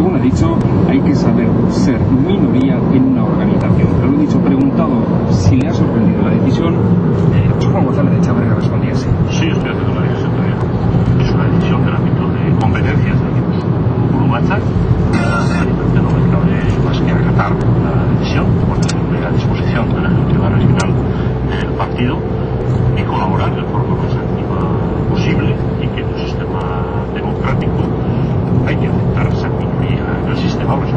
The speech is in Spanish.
según ha dicho, hay que saber ser minoría en una organización. Te lo he dicho, preguntado si le ha sorprendido la decisión, Juan González de Chavarria respondía así. Sí, estoy haciendo una decisión todavía. Es una decisión del ámbito de competencias del equipo. Por WhatsApp, no me cabe más que acatar la decisión, ponerme a disposición de la Ejecutiva Regional del partido y colaborar de forma más activa posible, y que en un sistema democrático hay que aceptar esa minoría en el sistema, porque